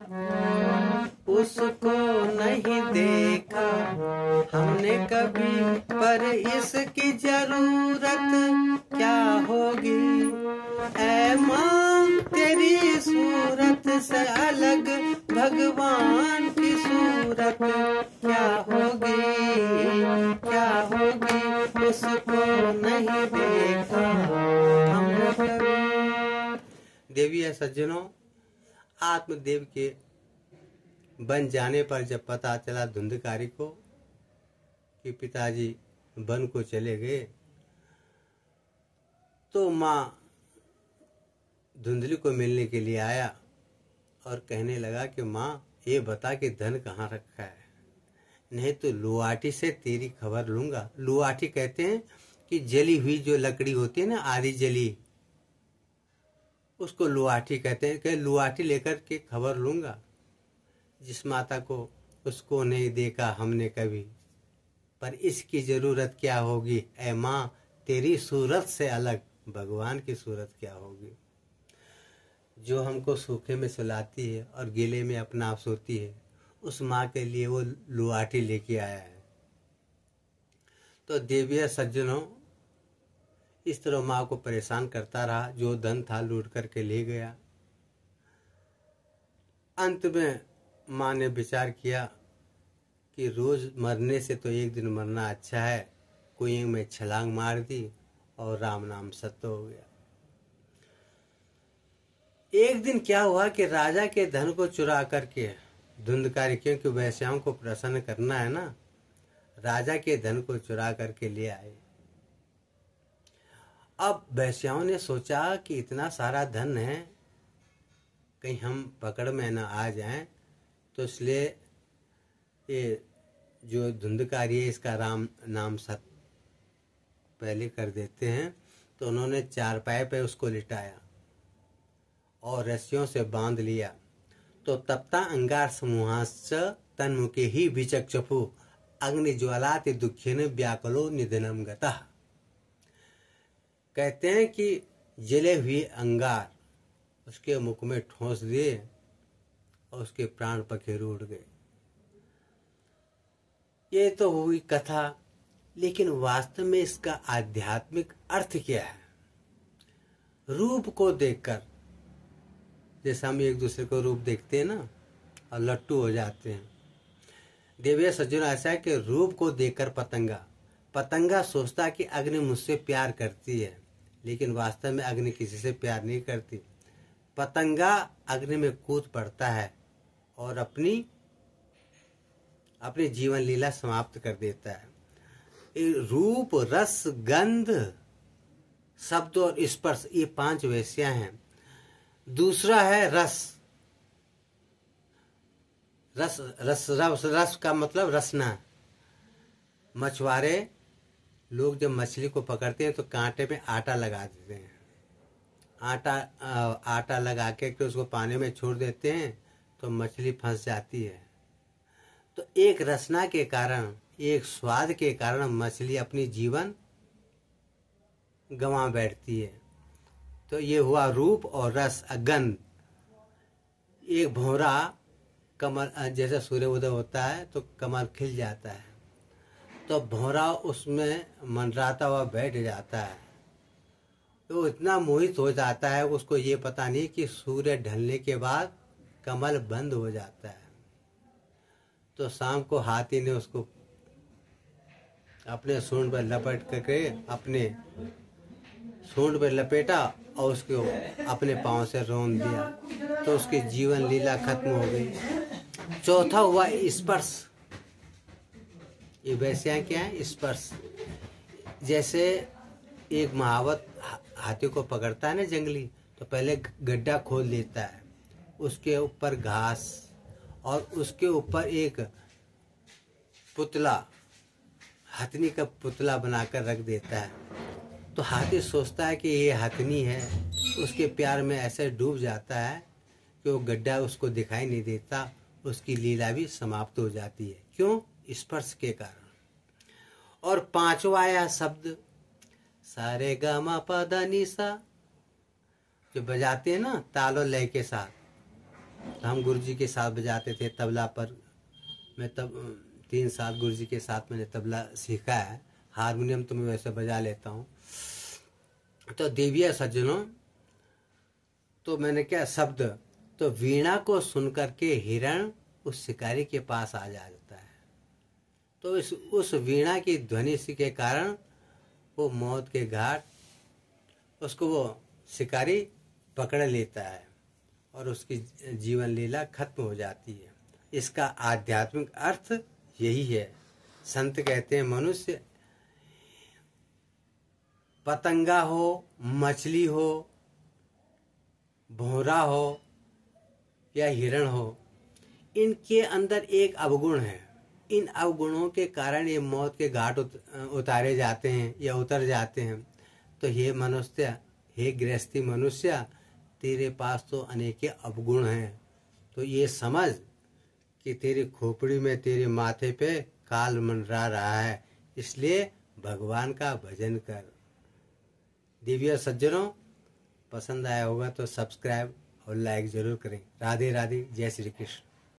उसको नहीं देखा हमने कभी, पर इसकी जरूरत क्या होगी। ऐ माँ तेरी सूरत से अलग भगवान की सूरत क्या होगी, क्या होगी। उसको नहीं देखा हमने कभी। देवी या सज्जनों, आत्मदेव के बन जाने पर जब पता चला धुंधकारी को कि पिताजी वन को चले गए, तो माँ धुंधली को मिलने के लिए आया और कहने लगा कि माँ ये बता कि धन कहाँ रखा है, नहीं तो लुआटी से तेरी खबर लूंगा। लुआटी कहते हैं कि जली हुई जो लकड़ी होती है ना, आधी जली, उसको लुआटी कहते हैं। कि लुआटी लेकर के खबर लूंगा। जिस माता को उसको नहीं देखा हमने कभी, पर इसकी जरूरत क्या होगी। ऐ माँ तेरी सूरत से अलग भगवान की सूरत क्या होगी। जो हमको सूखे में सुलाती है और गीले में अपना आप सोती है, उस माँ के लिए वो लुआटी लेके आया है। तो देविया सज्जनों, इस तरह माँ को परेशान करता रहा। जो धन था लूट करके ले गया। अंत में माँ ने विचार किया कि रोज मरने से तो एक दिन मरना अच्छा है। कुएं में छलांग मार दी और राम नाम सत्य हो गया। एक दिन क्या हुआ कि राजा के धन को चुरा करके धुंधकारी, क्योंकि वैश्याओं को प्रसन्न करना है ना, राजा के धन को चुरा करके ले आए। अब वैश्याओं ने सोचा कि इतना सारा धन है, कहीं हम पकड़ में ना आ जाएं, तो इसलिए ये जो धुंधकारी है इसका राम नाम सत पहले कर देते हैं। तो उन्होंने चारपाई पे उसको लिटाया और रस्सियों से बांध लिया। तो तप्ता अंगार समूहाश्च तन्मुखे ही विचक्षपु अग्निज्वालाति दुखेन व्याकुलो निधनम गतः। कहते हैं कि जले हुए अंगार उसके मुख में ठोंस दिए और उसके प्राण पखेरु उड़ गए। ये तो हुई कथा, लेकिन वास्तव में इसका आध्यात्मिक अर्थ क्या है। रूप को देखकर, जैसे हम एक दूसरे को रूप देखते हैं ना और लट्टू हो जाते हैं, देविया सज्जनों ऐसा है कि रूप को देखकर पतंगा सोचता कि अग्नि मुझसे प्यार करती है, लेकिन वास्तव में अग्नि किसी से प्यार नहीं करती। पतंगा अग्नि में कूद पड़ता है और अपनी जीवन लीला समाप्त कर देता है। रूप, रस, गंध, शब्द और स्पर्श, ये 5 वेश्या हैं। दूसरा है रस। रस रस रस रस का मतलब रसना। मछुआरे लोग जब मछली को पकड़ते हैं तो कांटे में आटा लगा देते हैं। आटा लगा के उसको पानी में छोड़ देते हैं तो मछली फंस जाती है। तो एक रसना के कारण, एक स्वाद के कारण मछली अपनी जीवन गंवा बैठती है। तो ये हुआ रूप और रस। गंध, एक भौरा कमल, जैसे सूर्य उदय होता है तो कमल खिल जाता है, तो भौरा उसमें मंडराता हुआ बैठ जाता है। तो इतना मोहित हो जाता है, उसको ये पता नहीं कि सूर्य ढलने के बाद कमल बंद हो जाता है। तो शाम को हाथी ने उसको अपने सूंड पर लपेट करके अपने सूंड पर लपेटा और उसको अपने पांव से रौंद दिया, तो उसकी जीवन लीला खत्म हो गई। चौथा हुआ स्पर्श। ये वैसे क्या है? स्पर्श। जैसे एक महावत हाथी को पकड़ता है ना जंगली, तो पहले गड्ढा खोद लेता है, उसके ऊपर घास और उसके ऊपर एक पुतला, हथनी का पुतला बनाकर रख देता है। तो हाथी सोचता है कि ये हथनी है, उसके प्यार में ऐसे डूब जाता है कि वो गड्ढा उसको दिखाई नहीं देता, उसकी लीला भी समाप्त हो जाती है। क्यों? स्पर्श के कारण। और 5वां आया शब्द सारे गा मा पा धा नि सा, जो बजाते हैं ना ताल और लय के साथ, तो हम गुरुजी के साथ बजाते थे तबला पर। मैं तब 3 साल गुरुजी के साथ मैंने तबला सीखा है। हारमोनियम तो मैं वैसे बजा लेता हूँ। तो देविया सज्जनों, तो मैंने क्या शब्द, तो वीणा को सुन करके हिरण उस शिकारी के पास आ जाता है। तो उस वीणा की ध्वनि के कारण वो मौत के घाट उसको वो शिकारी पकड़ लेता है और उसकी जीवन लीला खत्म हो जाती है। इसका आध्यात्मिक अर्थ यही है। संत कहते हैं मनुष्य पतंगा हो, मछली हो, भौरा हो या हिरण हो, इनके अंदर एक अवगुण है। इन अवगुणों के कारण ये मौत के घाट उतारे जाते हैं या उतर जाते हैं। तो हे मनुष्य, हे गृहस्थी मनुष्य, तेरे पास तो अनेक अवगुण हैं। तो ये समझ कि तेरी खोपड़ी में, तेरे माथे पे काल मंडरा रहा है, इसलिए भगवान का भजन कर। देवियों सज्जनों, पसंद आया होगा तो सब्सक्राइब और लाइक जरूर करें। राधे राधे, जय श्री कृष्ण।